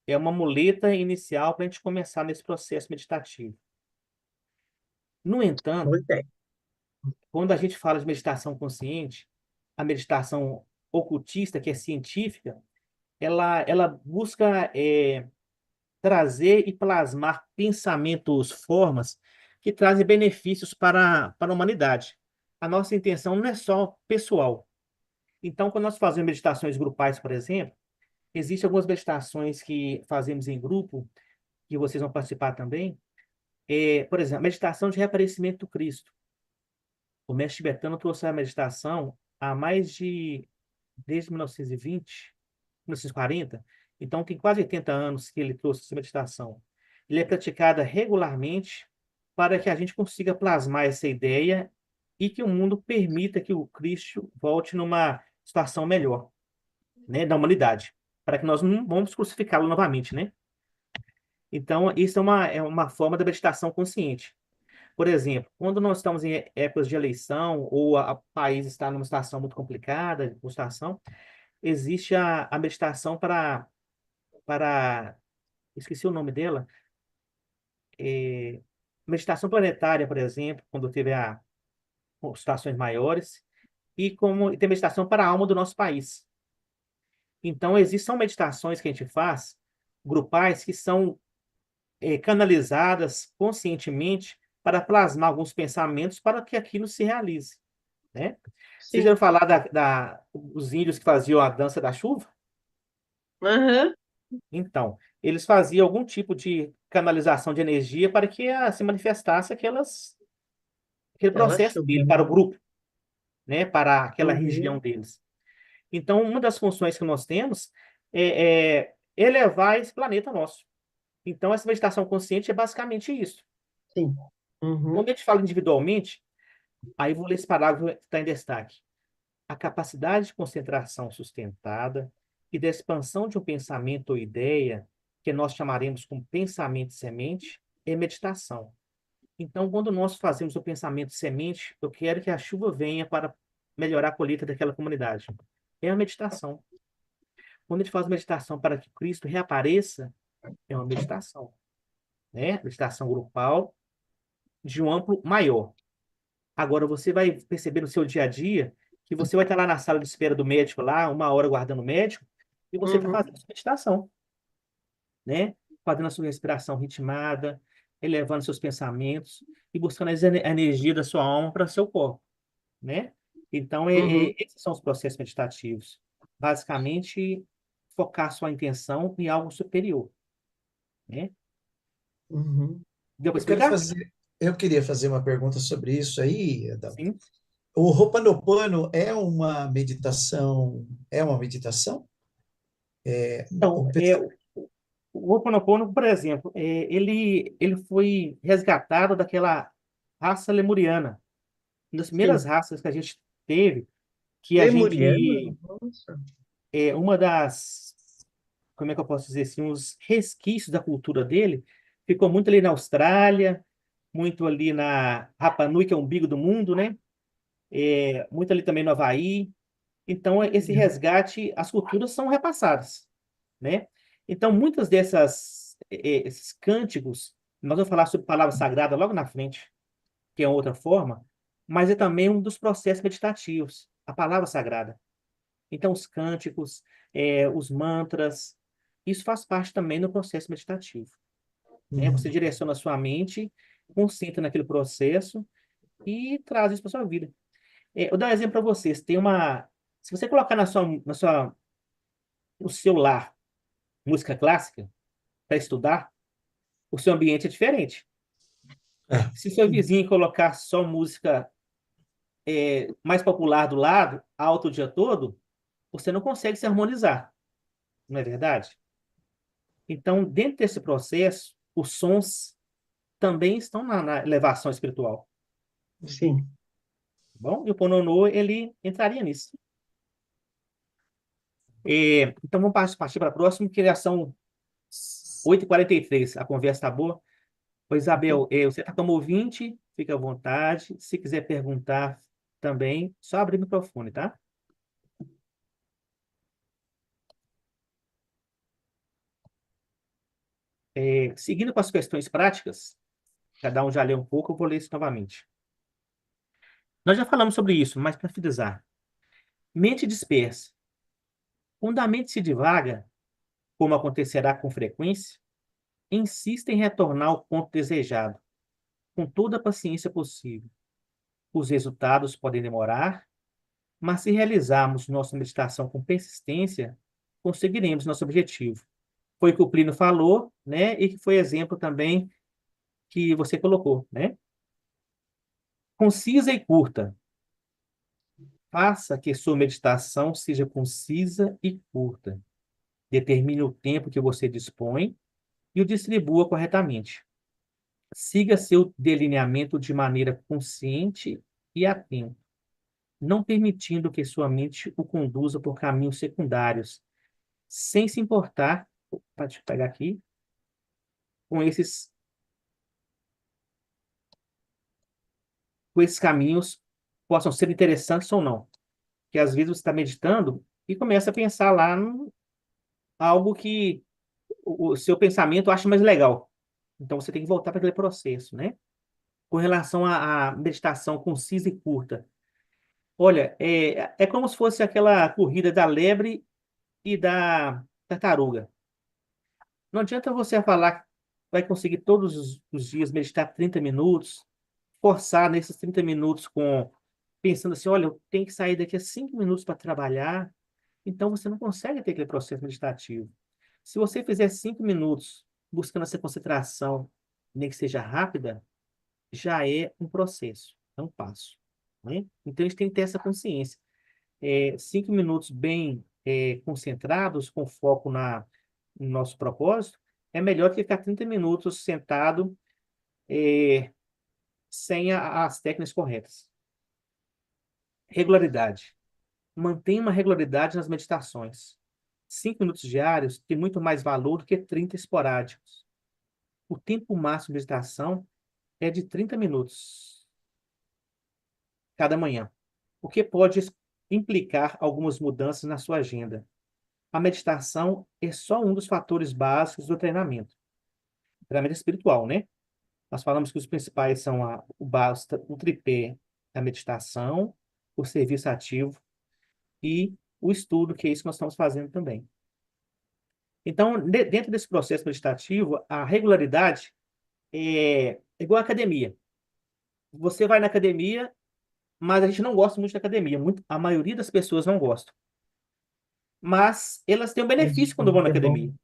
é uma muleta inicial para a gente começar nesse processo meditativo. No entanto, Pois é. quando a gente fala de meditação consciente, a meditação ocultista, que é científica, ela busca trazer e plasmar pensamentos, formas que trazem benefícios para a humanidade. A nossa intenção não é só pessoal. Então, quando nós fazemos meditações grupais, por exemplo, existem algumas meditações que fazemos em grupo, que vocês vão participar também. Por exemplo, meditação de reaparecimento do Cristo. O mestre tibetano trouxe a meditação há desde 1920, 1940. Então, tem quase 80 anos que ele trouxe essa meditação. Ele é praticada regularmente para que a gente consiga plasmar essa ideia e que o mundo permita que o Cristo volte numa situação melhor, né, da humanidade, para que nós não vamos crucificá-lo novamente, né? Então, isso é uma forma da meditação consciente. Por exemplo, quando nós estamos em épocas de eleição ou o país está numa situação muito complicada, de situação, existe a meditação para, esqueci o nome dela, é, meditação planetária, por exemplo, quando teve situações maiores, e tem meditação para a alma do nosso país. Então, são meditações que a gente faz, grupais, que são canalizadas conscientemente para plasmar alguns pensamentos para que aquilo se realize, né? Vocês já Sim. ouviram falar dos índios que faziam a dança da chuva? Aham. Então, eles faziam algum tipo de canalização de energia para que se manifestasse aquele Ela processo chuva. dele para o grupo, né? Para aquela Uhum. região deles. Então, uma das funções que nós temos é elevar esse planeta nosso. Então, essa meditação consciente é basicamente isso. Sim. Quando Uhum. a gente fala individualmente, aí vou ler esse parágrafo que está em destaque. A capacidade de concentração sustentada e da expansão de um pensamento ou ideia, que nós chamaremos como pensamento semente, é meditação. Então, quando nós fazemos o pensamento semente, eu quero que a chuva venha para melhorar a colheita daquela comunidade. É a meditação. Quando a gente faz meditação para que Cristo reapareça, é uma meditação, né? Meditação grupal de um amplo maior. Agora, você vai perceber no seu dia a dia que você vai estar lá na sala de espera do médico, lá, 1 hora aguardando o médico, e você está Uhum. fazendo sua meditação, né? Fazendo a sua respiração ritmada, elevando seus pensamentos e buscando a energia da sua alma para o seu corpo, né? Então, Uhum. esses são os processos meditativos. Basicamente, focar sua intenção em algo superior, né? Uhum. Deu para Eu quero explicar? fazer, eu queria fazer uma pergunta sobre isso aí, Adalto. Sim. O Ho'oponopono é uma meditação? É uma meditação? Então, O pessoal- o Ho'oponopono, por exemplo, ele foi resgatado daquela raça lemuriana, uma das primeiras Sim. raças que a gente teve, que a Lemuriana? gente, Nossa. uma das, como é que eu posso dizer assim, os resquícios da cultura dele, ficou muito ali na Austrália, muito ali na Rapa Nui, que é o umbigo do mundo, né? Muito ali também no Havaí. Então, esse resgate, as culturas são repassadas, né? Então, muitas esses cânticos, nós vamos falar sobre palavra sagrada logo na frente, que é outra forma, mas é também um dos processos meditativos, a palavra sagrada. Então, os cânticos, os mantras, isso faz parte também do processo meditativo, né? Você Uhum. direciona a sua mente, concentra naquele processo e traz isso para sua vida. Eu vou dar um exemplo para vocês. Se você colocar no seu lar música clássica para estudar, o seu ambiente é diferente. É. Se seu vizinho colocar só música mais popular do lado, alto o dia todo, você não consegue se harmonizar, não é verdade? Então, dentro desse processo, os sons também estão na elevação espiritual, Sim. tá bom? E o Ponono, ele entraria nisso. Então, vamos partir para a próxima, que já são 8h43. A conversa está boa. Ô, Isabel, você está como ouvinte, fica à vontade. Se quiser perguntar também, só abrir o microfone, tá? Seguindo com as questões práticas, cada um já leu um pouco, eu vou ler isso novamente. Nós já falamos sobre isso, mas para frisar. Mente dispersa. Quando a mente se divaga, como acontecerá com frequência, insista em retornar ao ponto desejado, com toda a paciência possível. Os resultados podem demorar, mas se realizarmos nossa meditação com persistência, conseguiremos nosso objetivo. Foi o que o Plínio falou, né? E que foi exemplo também que você colocou, né? Concisa e curta. Faça que sua meditação seja concisa e curta. Determine o tempo que você dispõe e o distribua corretamente. Siga seu delineamento de maneira consciente e atenta, não permitindo que sua mente o conduza por caminhos secundários, sem se importar, pode pegar aqui, com esses caminhos possam ser interessantes ou não. Que às vezes você está meditando e começa a pensar lá em algo que o seu pensamento acha mais legal. Então você tem que voltar para aquele processo, né? Com relação à meditação concisa e curta. Olha, é como se fosse aquela corrida da lebre e da tartaruga. Não adianta você falar que vai conseguir todos os dias meditar 30 minutos, forçar nesses 30 minutos pensando assim, olha, eu tenho que sair daqui a 5 minutos para trabalhar. Então você não consegue ter aquele processo meditativo. Se você fizer 5 minutos buscando essa concentração, nem que seja rápida, já é um processo, é um passo, né? Então a gente tem que ter essa consciência. 5 minutos bem concentrados, com foco no nosso propósito, é melhor que ficar 30 minutos sentado sem as técnicas corretas. Regularidade. Mantenha uma regularidade nas meditações. 5 minutos diários tem muito mais valor do que 30 esporádicos. O tempo máximo de meditação é de 30 minutos cada manhã, o que pode implicar algumas mudanças na sua agenda. A meditação é só um dos fatores básicos do treinamento. Treinamento espiritual, né? Nós falamos que os principais são o tripé da meditação, o serviço ativo e o estudo, que é isso que nós estamos fazendo também. Então, dentro desse processo meditativo, a regularidade é igual à academia. Você vai na academia, mas a gente não gosta muito da academia. A maioria das pessoas não gosta. Mas elas têm um Mas benefício quando vão na é bom. academia,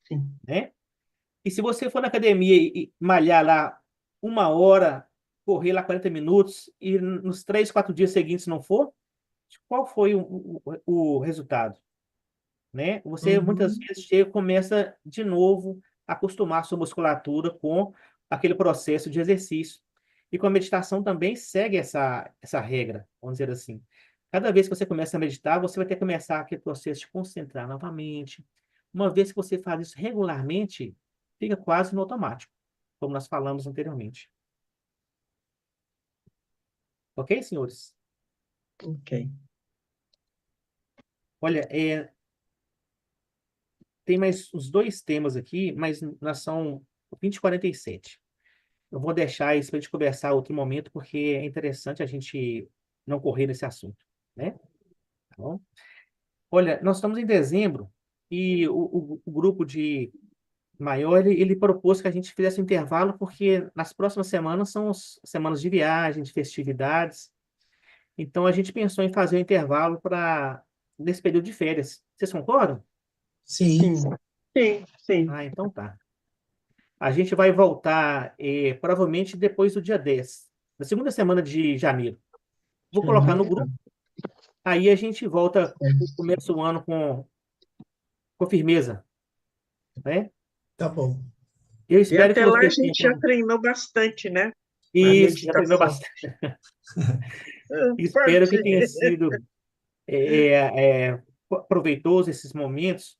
Sim. né? E se você for na academia e malhar lá 1 hora, correr lá 40 minutos e nos 3, 4 dias seguintes não for, qual foi o resultado, né? Você muitas Uhum. vezes chega e começa de novo a acostumar a sua musculatura com aquele processo de exercício. E com a meditação também segue essa regra, vamos dizer assim. Cada vez que você começa a meditar, você vai ter que começar aquele processo de concentrar novamente. Uma vez que você faz isso regularmente, fica quase no automático, como nós falamos anteriormente. Ok, senhores? Ok. Olha, tem mais uns 2 temas aqui, mas nós são 20h47. Eu vou deixar isso para a gente conversar outro momento, porque é interessante a gente não correr nesse assunto, né? Tá bom? Olha, nós estamos em dezembro e o grupo de maior, ele propôs que a gente fizesse um intervalo, porque nas próximas semanas são as semanas de viagem, de festividades. Então, a gente pensou em fazer um intervalo nesse período de férias. Vocês concordam? Sim, Sim, sim, sim. Ah, então tá. A gente vai voltar, provavelmente depois do dia 10, na segunda semana de janeiro. Vou colocar no janeiro. grupo, aí a gente volta, É, começa o ano com firmeza, né? tá bom. Eu E espero que até lá a você tenha... gente já treinou bastante, né? A Isso, já treinou meditação. bastante. Espero que Parte. tenha sido proveitoso esses momentos.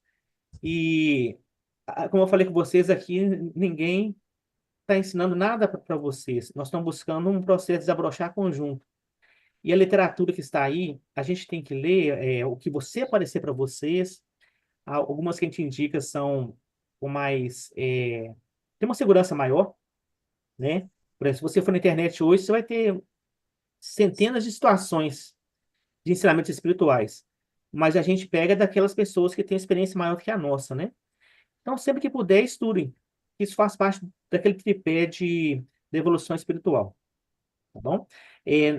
E, como eu falei com vocês aqui, ninguém está ensinando nada para vocês. Nós estamos buscando um processo de desabrochar conjunto. E a literatura que está aí, a gente tem que ler o que você aparecer para vocês. Algumas que a gente indica são com mais... tem uma segurança maior, né? Por exemplo, se você for na internet hoje, você vai ter centenas de situações de ensinamentos espirituais. Mas a gente pega daquelas pessoas que têm experiência maior que a nossa, né? Então, sempre que puder, estudem. Isso faz parte daquele tripé de evolução espiritual, tá bom?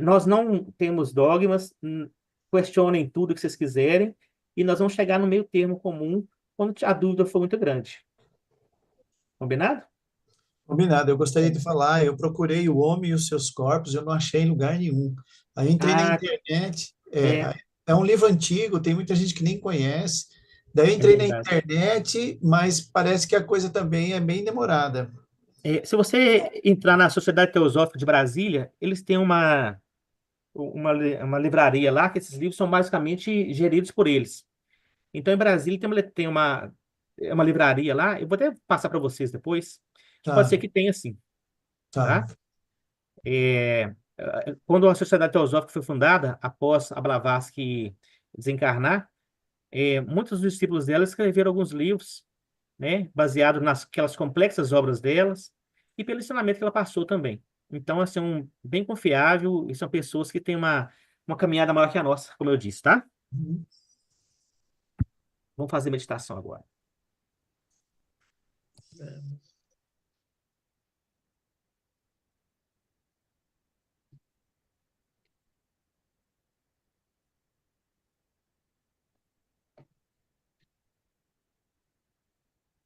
Nós não temos dogmas, questionem tudo que vocês quiserem, e nós vamos chegar no meio termo comum quando a dúvida for muito grande. Combinado? Combinado. Eu gostaria de falar, eu procurei O Homem e os Seus Corpos, eu não achei em lugar nenhum. Aí entrei na Ah, internet, é, é um livro antigo, tem muita gente que nem conhece. Daí eu é entrei na verdade. internet, mas parece que a coisa também é bem demorada. Se você entrar na Sociedade Teosófica de Brasília, eles têm uma livraria lá, que esses livros são basicamente geridos por eles. Então, em Brasília tem uma livraria lá, eu vou até passar para vocês depois, que pode ser Tá, que tenha sim, tá. tá? Quando a Sociedade Teosófica foi fundada, após a Blavatsky desencarnar, muitos dos discípulos dela escreveram alguns livros, né, baseados naquelas complexas obras delas e pelo ensinamento que ela passou também. Então, assim, bem confiável e são pessoas que têm uma caminhada maior que a nossa, como eu disse, tá? Uhum. Vamos fazer meditação agora.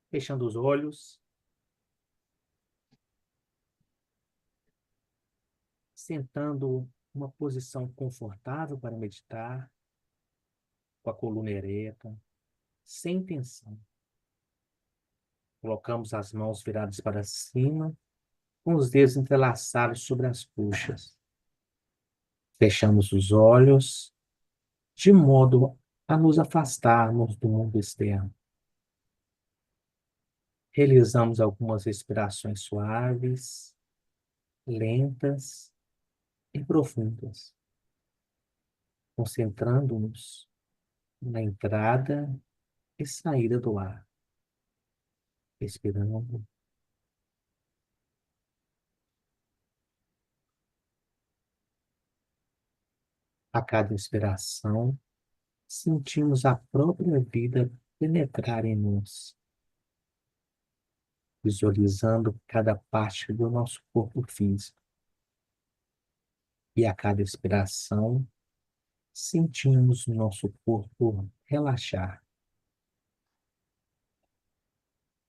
Fechando os olhos, sentando uma posição confortável para meditar, com a coluna ereta, sem tensão. Colocamos as mãos viradas para cima, com os dedos entrelaçados sobre as coxas. Fechamos os olhos, de modo a nos afastarmos do mundo externo. Realizamos algumas respirações suaves, lentas e profundas, concentrando-nos na entrada e saída do ar, respirando. A cada inspiração, sentimos a própria vida penetrar em nós, visualizando cada parte do nosso corpo físico. E a cada expiração, sentimos o nosso corpo relaxar.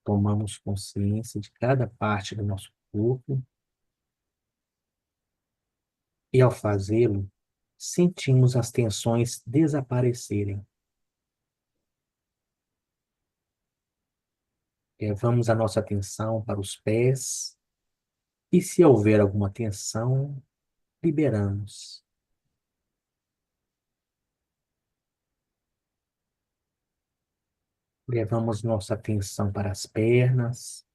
Tomamos consciência de cada parte do nosso corpo E ao fazê-lo, sentimos as tensões desaparecerem. Levamos a nossa atenção para os pés e, se houver alguma tensão, liberamos. Levamos nossa atenção para as pernas,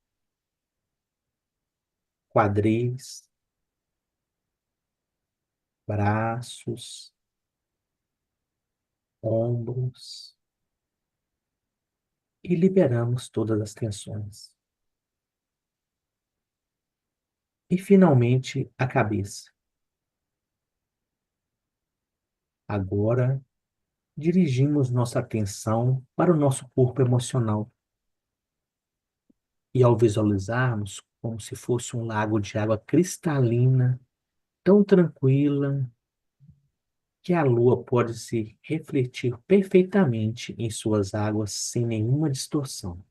quadris, braços, ombros e liberamos todas as tensões. E, finalmente, a cabeça. Agora, dirigimos nossa atenção para o nosso corpo emocional. E ao visualizarmos como se fosse um lago de água cristalina, tão tranquila, que a lua pode se refletir perfeitamente em suas águas sem nenhuma distorção.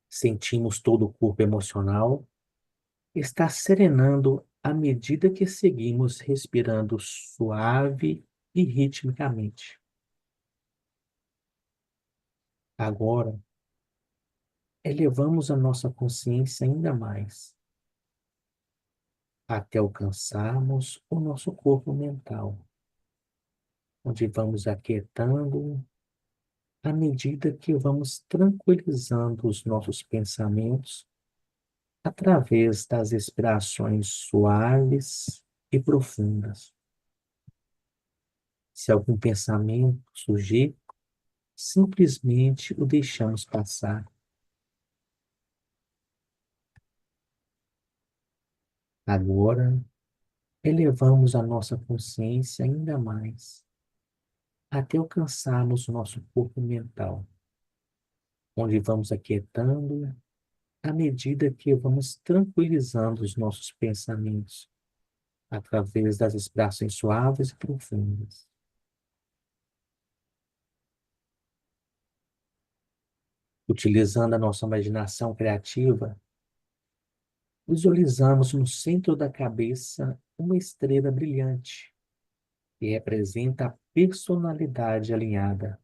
Sentimos todo o corpo emocional está serenando à medida que seguimos respirando suave e ritmicamente. Agora, elevamos a nossa consciência ainda mais, até alcançarmos o nosso corpo mental, onde vamos aquietando à medida que vamos tranquilizando os nossos pensamentos através das respirações suaves e profundas. Se algum pensamento surgir, simplesmente o deixamos passar. Agora, elevamos a nossa consciência ainda mais, até alcançarmos o nosso corpo mental, onde vamos aquietando à medida que vamos tranquilizando os nossos pensamentos, através das respirações suaves e profundas. Utilizando a nossa imaginação criativa, visualizamos no centro da cabeça uma estrela brilhante, que representa a personalidade alinhada.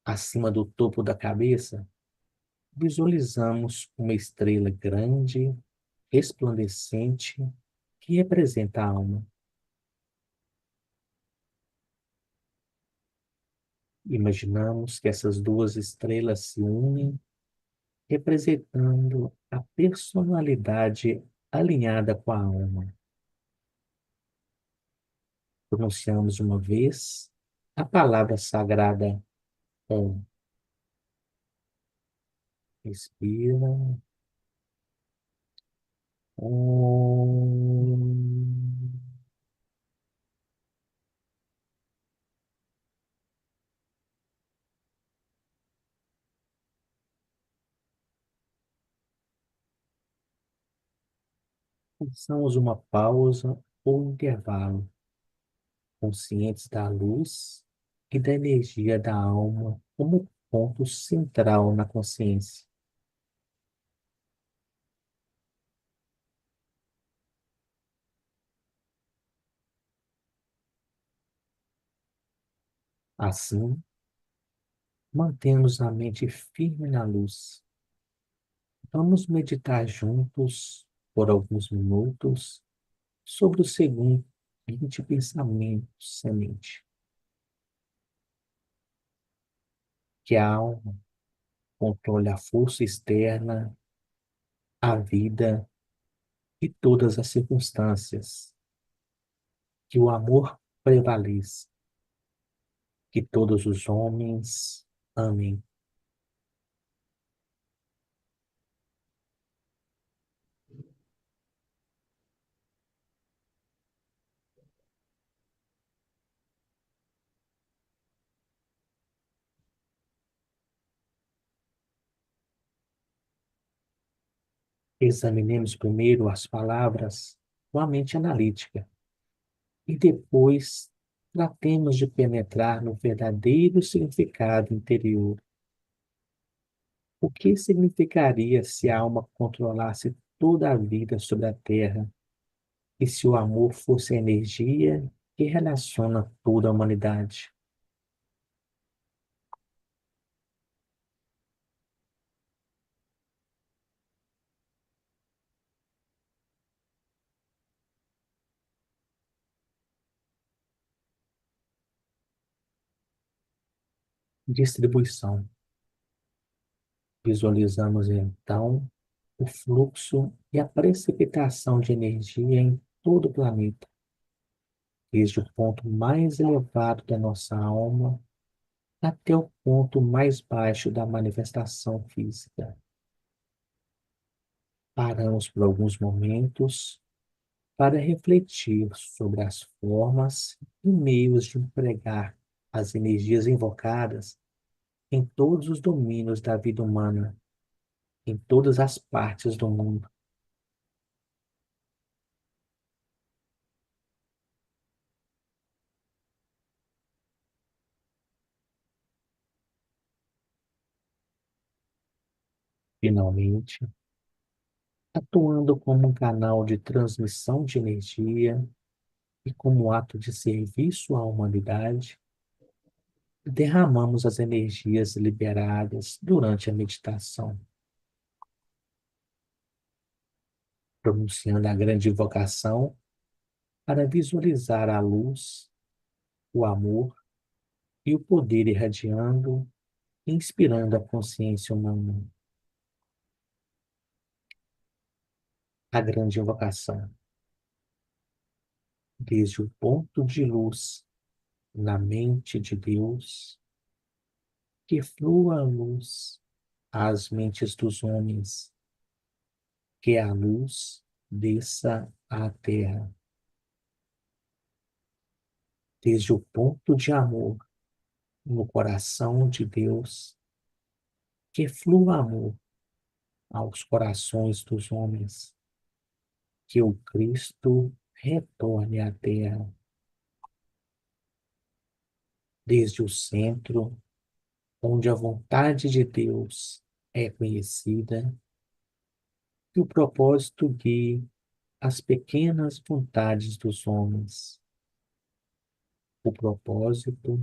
Acima do topo da cabeça, visualizamos uma estrela grande, resplandecente, que representa a alma. Imaginamos que essas duas estrelas se unem, representando a personalidade alinhada com a alma. Pronunciamos uma vez a palavra sagrada Om. Respira. Om. Façamos uma pausa ou intervalo, conscientes da luz e da energia da alma como ponto central na consciência. Assim, mantemos a mente firme na luz. Vamos meditar juntos por alguns minutos sobre o seguinte pensamento semente: que a alma controle a força externa, a vida e todas as circunstâncias, que o amor prevaleça, que todos os homens amem. Examinemos primeiro as palavras com a mente analítica e depois tratemos de penetrar no verdadeiro significado interior. O que significaria se a alma controlasse toda a vida sobre a Terra e se o amor fosse a energia que relaciona toda a humanidade? Distribuição. Visualizamos então o fluxo e a precipitação de energia em todo o planeta, desde o ponto mais elevado da nossa alma até o ponto mais baixo da manifestação física. Paramos por alguns momentos para refletir sobre as formas e meios de empregar as energias invocadas em todos os domínios da vida humana, em todas as partes do mundo. Finalmente, atuando como um canal de transmissão de energia e como ato de serviço à humanidade, derramamos as energias liberadas durante a meditação, pronunciando a grande invocação para visualizar a luz, o amor e o poder irradiando e inspirando a consciência humana. A grande invocação, desde o ponto de luz na mente de Deus, que flua a luz às mentes dos homens, que a luz desça à terra, desde o ponto de amor no coração de Deus, que flua amor aos corações dos homens, que o Cristo retorne à terra, desde o centro, onde a vontade de Deus é conhecida, que o propósito guie as pequenas vontades dos homens, o propósito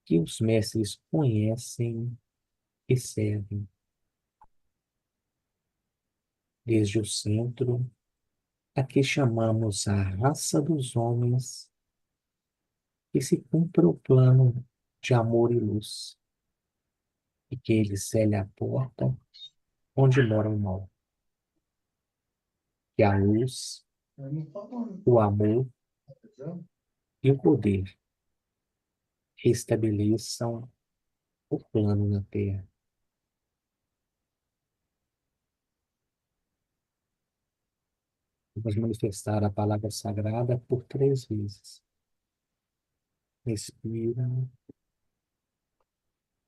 que os mestres conhecem e servem. Desde o centro, a que chamamos a raça dos homens, que se cumpra o plano de amor e luz, e que ele cele a porta onde mora o mal. Que a luz, o amor e o poder restabeleçam o plano na Terra. Vamos manifestar a palavra sagrada por 3 vezes. Respira.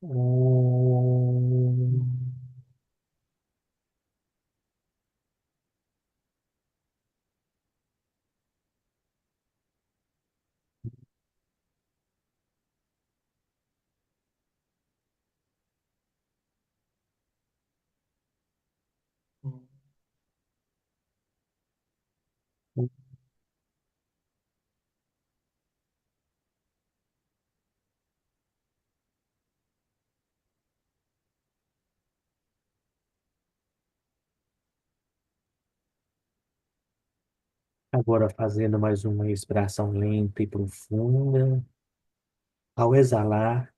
Om. Agora fazendo mais uma respiração lenta e profunda. Ao exalar,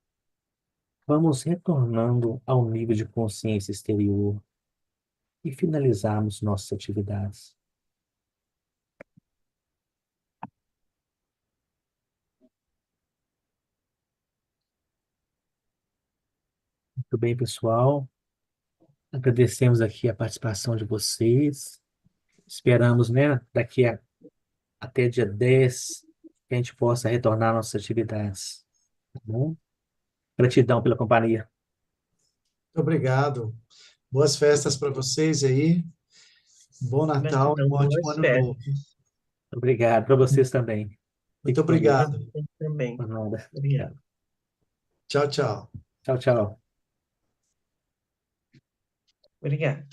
vamos retornando ao nível de consciência exterior e finalizarmos nossas atividades. Muito bem, pessoal. Agradecemos aqui a participação de vocês. Esperamos, né, até dia 10 que a gente possa retornar às nossas atividades. Tá bom? Gratidão pela companhia. Muito obrigado. Boas festas para vocês aí. Bom Natal e Gratidão, um ótimo boas ano novo. festas. Obrigado para vocês também. Muito Fique com Deus. obrigado. Você também. Por nada. Obrigada. Tchau, tchau. Tchau, tchau. Obrigada.